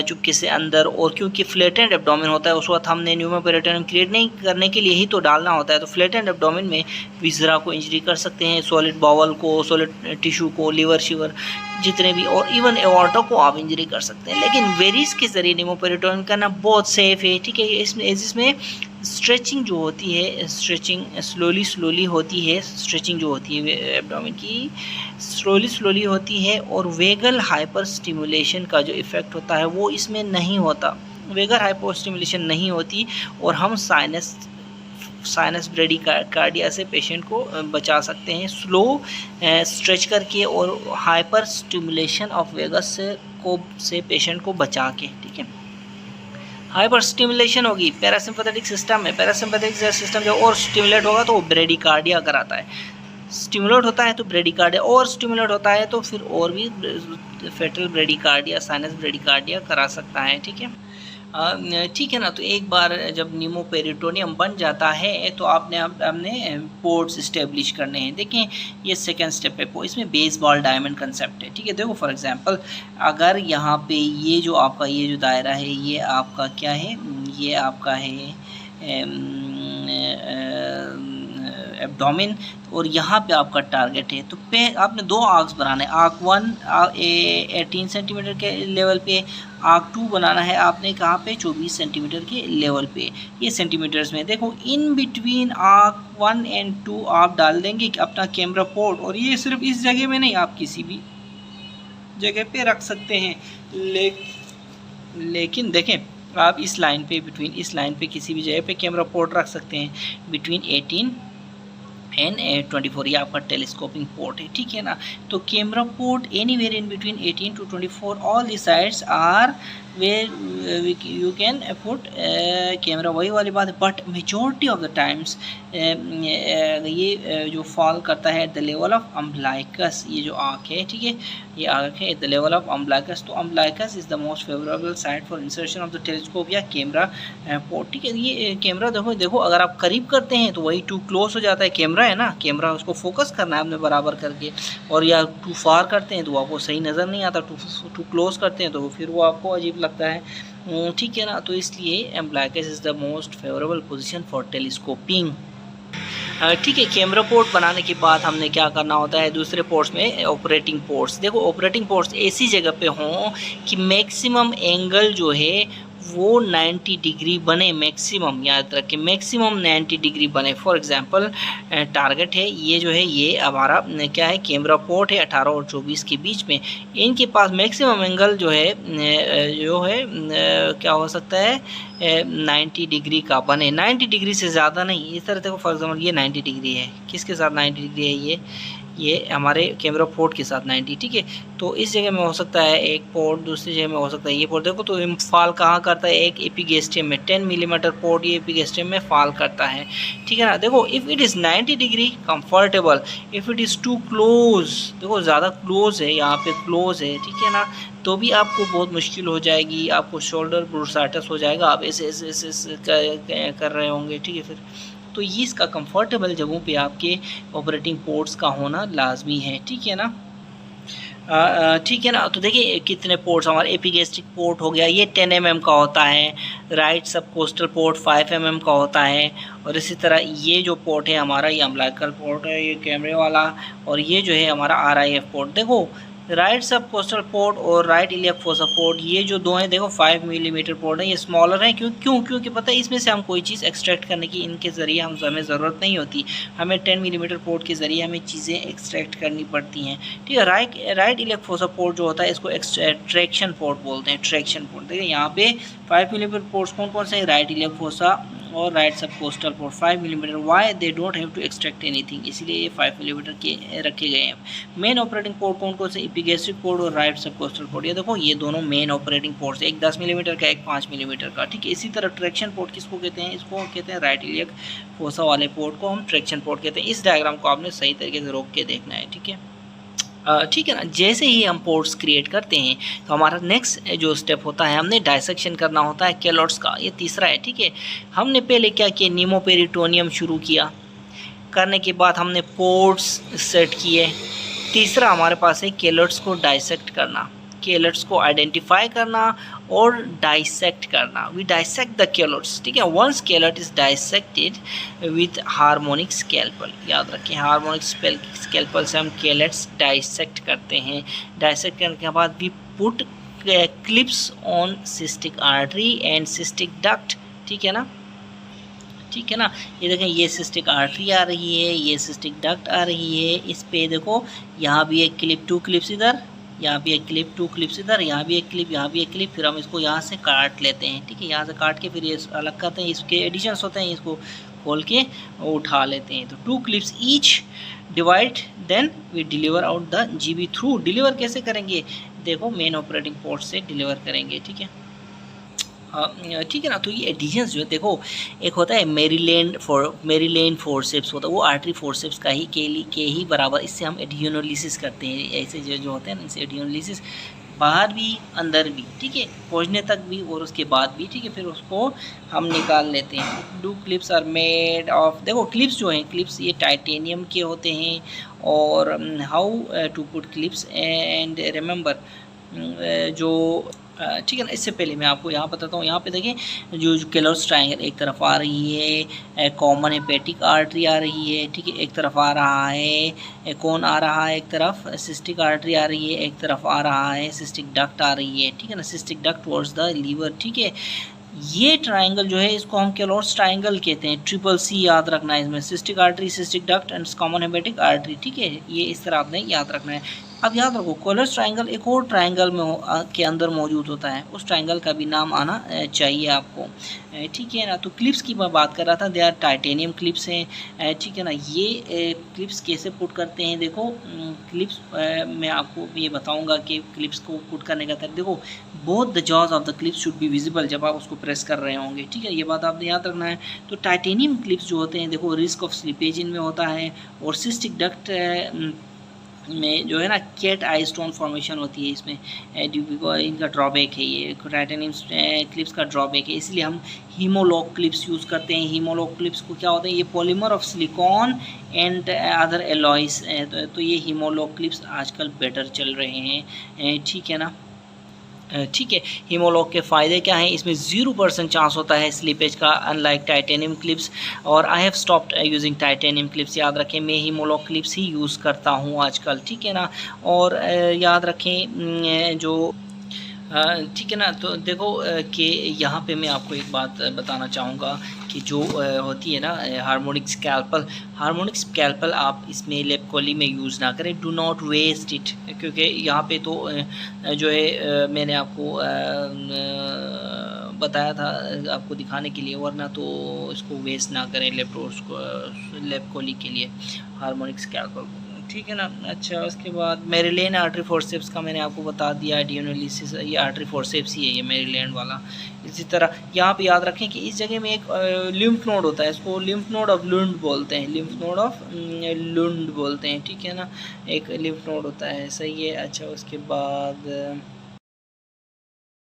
चुपके से अंदर, और क्योंकि फ्लैटेंड एब्डोमेन होता है उस वक्त हमने न्यूमोपेरिटोनियम क्रिएट नहीं करने के लिए ही तो डालना होता है, तो फ्लैटेंड एब्डोमेन में विज़रा को इंजरी कर सकते हैं, सॉलिड बावल को, सॉलिड टिश्यू को, लिवर शिवर जितने भी, और इवन एओर्टा को आप इंजरी कर सकते हैं। लेकिन वेरिस के ज़रिए न्यूमोपेरिटोनियम करना बहुत सेफ़ है, ठीक है। इसमें स्ट्रेचिंग जो होती है, स्ट्रेचिंग स्लोली होती है, स्ट्रेचिंग जो होती है एब्डोमेन की स्लोली होती है, और वेगल हाइपर स्टिमुलेशन का जो इफ़ेक्ट होता है वो इसमें नहीं होता, वेगल हाइपर स्टिमुलेशन नहीं होती, और हम साइनस ब्रेडिकार्डिया से पेशेंट को बचा सकते हैं स्लो स्ट्रेच करके और हाइपर स्टिमुलेशन ऑफ वेगस से पेशेंट को बचा के, ठीक है। हाइपर स्टिमुलेशन होगी, पैरासिम्पैथेटिक सिस्टम है, पैरासिम्पैथेटिक सिस्टम जब और स्टिमुलेट होगा तो वो ब्रेडिकार्डिया कराता है, स्टिमुलेट होता है तो ब्रेडिकार्डिया, और स्टिमुलेट होता है तो फिर और भी फेटल ब्रेडिकार्डिया, साइनस ब्रेडिकार्डिया करा सकता है, ठीक है। ठीक है ना। तो एक बार जब न्यूमोपेरिटोनियम बन जाता है तो हमने पोर्ट्स इस्टेब्लिश करने हैं। देखें ये सेकंड स्टेप है, इसमें बेसबॉल डायमंड कंसेप्ट है, ठीक है। देखो फॉर एग्जांपल अगर यहाँ पे ये जो आपका ये जो दायरा है ये आपका क्या है, ये आपका है एब्डोमेन, और यहाँ पे आपका टारगेट है, तो आपने 2 आर्क्स बनाना है, आर्क 1 18 सेंटीमीटर के लेवल पे, आर्क 2 बनाना है आपने कहाँ पे 24 सेंटीमीटर के लेवल पे, ये सेंटीमीटर्स में। देखो इन बिटवीन आर्क 1 एंड 2 आप डाल देंगे अपना कैमरा पोर्ट, और ये सिर्फ इस जगह में नहीं, आप किसी भी जगह पे रख सकते हैं, लेकिन देखें आप इस लाइन पे इस लाइन पे किसी भी जगह पे कैमरा पोर्ट रख सकते हैं बिटवीन 18 एंड 24, ये आपका टेलीस्कोपिंग पोर्ट है, ठीक है ना। तो camera port anywhere in between 18 to 24, all the sites are where you can put camera, वही वाली बात है। But majority of the times ये जो फॉल करता है at the level of umbilicus, ये जो आँख है, ठीक है, ये आँख है at the level of umbilicus. तो umbilicus is the most favourable site for insertion of the telescope या कैमरा पोर्ट, ठीक है। ये कैमरा देखो अगर आप करीब करते हैं तो वही टू क्लोज हो जाता है, कैमरा है ना, कैमरा उसको फोकस करना है आपने बराबर करके, और या टू फार करते हैं तो आपको सही नज़र नहीं आता, टू क्लोज करते हैं तो फिर वो आपको अजीब लगता है, ठीक है ना। तो इसलिए umbilicus is the most favourable position for telescoping, ठीक है। कैमरा पोर्ट बनाने के बाद हमने क्या करना होता है दूसरे पोर्ट्स में, ऑपरेटिंग पोर्ट्स। देखो ऑपरेटिंग पोर्ट्स ऐसी जगह पे हों कि मैक्सिमम एंगल जो है वो 90 डिग्री बने, मैक्सिमम याद रखें, मैक्सिमम 90 डिग्री बने। फॉर एग्जांपल टारगेट है ये जो है, ये हमारा क्या है, कैमरा पोर्ट है 18 और 24 के बीच में, इनके पास मैक्सिमम एंगल जो है क्या हो सकता है 90 डिग्री का बने, 90 डिग्री से ज़्यादा नहीं। इस तरह देखो फॉर एग्जांपल ये 90 डिग्री है, किसके साथ 90 डिग्री है, ये हमारे कैमरा पोर्ट के साथ 90, ठीक है। तो इस जगह में हो सकता है एक पोर्ट, दूसरी जगह में हो सकता है ये पोर्ट। देखो तो फॉल कहाँ करता है, एक एपिगेस्ट्रियम में 10 मिलीमीटर पोर्ट ये एपिगेस्ट्रियम में फॉल करता है, ठीक है ना। देखो if it is 90 degree comfortable, if it is too close, देखो ज़्यादा क्लोज है, यहाँ पे क्लोज है, ठीक है ना, तो भी आपको बहुत मुश्किल हो जाएगी, आपको शोल्डर ब्रूसाइटिस हो जाएगा, आप ऐसे कर रहे होंगे, ठीक है। फिर तो ये इसका कंफर्टेबल जगहों पे आपके ऑपरेटिंग पोर्ट्स का होना लाजमी है, ठीक है ना, ठीक है ना। तो देखिए कितने पोर्ट्स, हमारे एपिगेस्ट्रिक पोर्ट हो गया, ये 10 mm का होता है, right subcostal port 5 mm का होता है, और इसी तरह ये जो पोर्ट है हमारा, ये अम्बलाइकल पोर्ट है, ये कैमरे वाला, और ये जो है हमारा RIF पोर्ट। देखो राइट सब कोस्टल पोर्ट और राइट इलियक फोसा पोर्ट, ये जो दो हैं देखो 5 मिलीमीटर पोर्ट है, ये स्मॉलर हैं, क्योंकि पता है इसमें से हम कोई चीज़ एक्सट्रैक्ट करने की इनके ज़रिए हमें ज़रूरत नहीं होती, हमें 10 मिलीमीटर पोर्ट के ज़रिए हमें चीज़ें एक्सट्रैक्ट करनी पड़ती हैं, ठीक है। राइट इलियक फोसा पोर्ट जो होता है इसको ट्रैक्शन पोर्ट बोलते हैं, ट्रैक्शन पोर्ट। देखिए यहाँ पे 5 मिलीमीटर पोर्ट्स कौन कौन से हैं, राइट इलियक फोसा और right subcostal port 5 millimetre, why they don't have to extract anything, इसलिए ये 5 मिलीमीटर के रखे गए हैं। मेन ऑपरेटिंग पोर्ट कौन कौन से, एपिगेस्ट्रिक पोर्ट और राइट सब कोस्टल पोर्ट, ये देखो ये दोनों मेन ऑपरेटिंग पोर्ट्स, एक 10 मिलीमीटर का, एक 5 मिलीमीटर का, ठीक है। इसी तरह ट्रैक्शन पोर्ट किसको कहते हैं, इसको कहते हैं राइट इलियक फोसा वाले पोर्ट को हम ट्रैक्शन पोर्ट कहते हैं। इस डायग्राम को आपने सही तरीके से रोक के देखना है, ठीक है, ठीक है ना। जैसे ही हम पोर्ट्स क्रिएट करते हैं तो हमारा नेक्स्ट जो स्टेप होता है, हमने डायसेक्शन करना होता है कैलोट्स का, ये तीसरा है, ठीक है। हमने पहले क्या किया, नीमोपेरिटोनियम शुरू किया, करने के बाद हमने पोर्ट्स सेट किए। तीसरा हमारे पास है कैलोट्स को डायसेक्ट करना, कैलोट्स को आइडेंटिफाई करना और डाइसेक्ट करना। वी डाइसेक्ट द कैलोट्स, ठीक है। Once Calot is dissected with harmonic scalpel, याद रखें हार्मोनिक स्कैल्पल से हम कैलोट्स डाइसेक्ट करते हैं। डाइसेक्ट करने के बाद we put clips on cystic artery and cystic duct, ठीक है ना, ठीक है ना। ये देखें ये सिस्टिक आर्टरी आ रही है, ये सिस्टिक डक्ट आ रही है, इस पे देखो यहाँ भी एक क्लिप, 2 क्लिप्स इधर, यहाँ भी एक क्लिप, 2 क्लिप्स इधर, यहाँ भी एक क्लिप, यहाँ भी एक क्लिप, फिर हम इसको यहाँ से काट लेते हैं, ठीक है। यहाँ से काट के फिर ये अलग करते हैं, इसके एडिशंस होते हैं, इसको खोल के उठा लेते हैं। तो 2 clips each, divide, then we deliver out the GB through. Deliver कैसे करेंगे, देखो मेन ऑपरेटिंग पोर्ट से डिलीवर करेंगे, ठीक है, ठीक है ना। तो ये एडिशंस जो है देखो, एक होता है मेरीलेन फोर्सेप्स होता है, वो आर्टरी फोर्सेप्स का ही के ही बराबर, इससे हम एडियोनोलिसिस करते हैं, ऐसे जो होते हैं ना, इनसे एडियोनोलिसिस बाहर भी अंदर भी, ठीक है, पहुँचने तक भी और उसके बाद भी, ठीक है, फिर उसको हम निकाल लेते हैं। 2 क्लिप्स आर मेड ऑफ, देखो क्लिप्स जो हैं, क्लिप्स ये टाइटेनियम के होते हैं, और how to put clips and remember जो, ठीक है ना। इससे पहले मैं आपको यहाँ बताता हूँ, यहाँ पे देखें जो कैलोट्स ट्रायंगल एक तरफ आ रही है, कॉमन हेपेटिक आर्टरी आ रही है, ठीक है, एक तरफ आ रहा है, कौन आ रहा है, एक तरफ सिस्टिक आर्टरी आ रही है, एक तरफ आ रहा है सिस्टिक डक्ट आ रही है, ठीक है ना, cystic duct towards the liver, ठीक है। ये ट्रायंगल जो है इसको हम कैलोट्स ट्रायंगल कहते हैं, CCC याद रखना है इसमें, cystic artery, cystic duct and common hepatic artery, ठीक है, ये इस तरह आपने याद रखना है। अब याद रखो कोलस ट्रायंगल एक और ट्रायंगल में के अंदर मौजूद होता है, उस ट्रायंगल का भी नाम आना चाहिए आपको, ठीक है ना। तो क्लिप्स की मैं बात कर रहा था, दे आर टाइटेनियम क्लिप्स हैं, ठीक है ना। ये क्लिप्स कैसे पुट करते हैं, देखो क्लिप्स मैं आपको ये बताऊंगा कि क्लिप्स को पुट करने का तरीका। देखो both the jaws of the clips should be visible जब आप उसको प्रेस कर रहे होंगे, ठीक है, ये बात आपने याद रखना है। तो टाइटेनियम क्लिप्स जो होते हैं, देखो रिस्क ऑफ स्लिपेज इनमें होता है, और सिस्टिक डक्ट में जो है ना कैट आई स्टोन फॉर्मेशन होती है इसमें, इनका ड्रॉबैक है, ये टाइटेनियम क्लिप्स का ड्रॉबैक है, इसलिए हम हीमोलॉक क्लिप्स यूज़ करते हैं। हीमोलॉक क्लिप्स को क्या होता है, ये polymer of silicon and other Alois, तो ये हीमोलॉक क्लिप्स आजकल बेटर चल रहे हैं, ठीक है ना। ठीक है, हीमोलॉक के फ़ायदे क्या हैं, इसमें 0% चांस होता है स्लीपेज का, अनलाइक टाइटेनियम क्लिप्स। और I have stopped using titanium clips, याद रखें मैं हीमोलॉक क्लिप्स ही यूज़ करता हूँ आजकल, ठीक है ना। और याद रखें जो ठीक है ना। तो देखो कि यहाँ पे मैं आपको एक बात बताना चाहूँगा कि जो होती है ना हार्मोनिक स्कैल्पल आप इसमें लेपकोली में यूज़ ना करें, डू नॉट वेस्ट इट, क्योंकि यहाँ पे तो जो है मैंने आपको बताया था आपको दिखाने के लिए, वरना तो इसको वेस्ट ना करें लेपकोली के लिए हार्मोनिक स्कैल्पल, ठीक है ना। अच्छा, उसके बाद मेरीलैंड आर्टरी फोर्सेप्स का मैंने आपको बता दिया, डियोनेलिसिस ये आर्टरी फोर्सेप्स ही है, ये मेरीलैंड वाला। इसी तरह यहाँ पे याद रखें कि इस जगह में एक लिम्फ नोड होता है, इसको लिम्फ नोड ऑफ लुंड बोलते हैं, लिम्फ नोड ऑफ लुंड बोलते हैं, ठीक है ना, एक लिम्फ नोड होता है, सही है। अच्छा, उसके बाद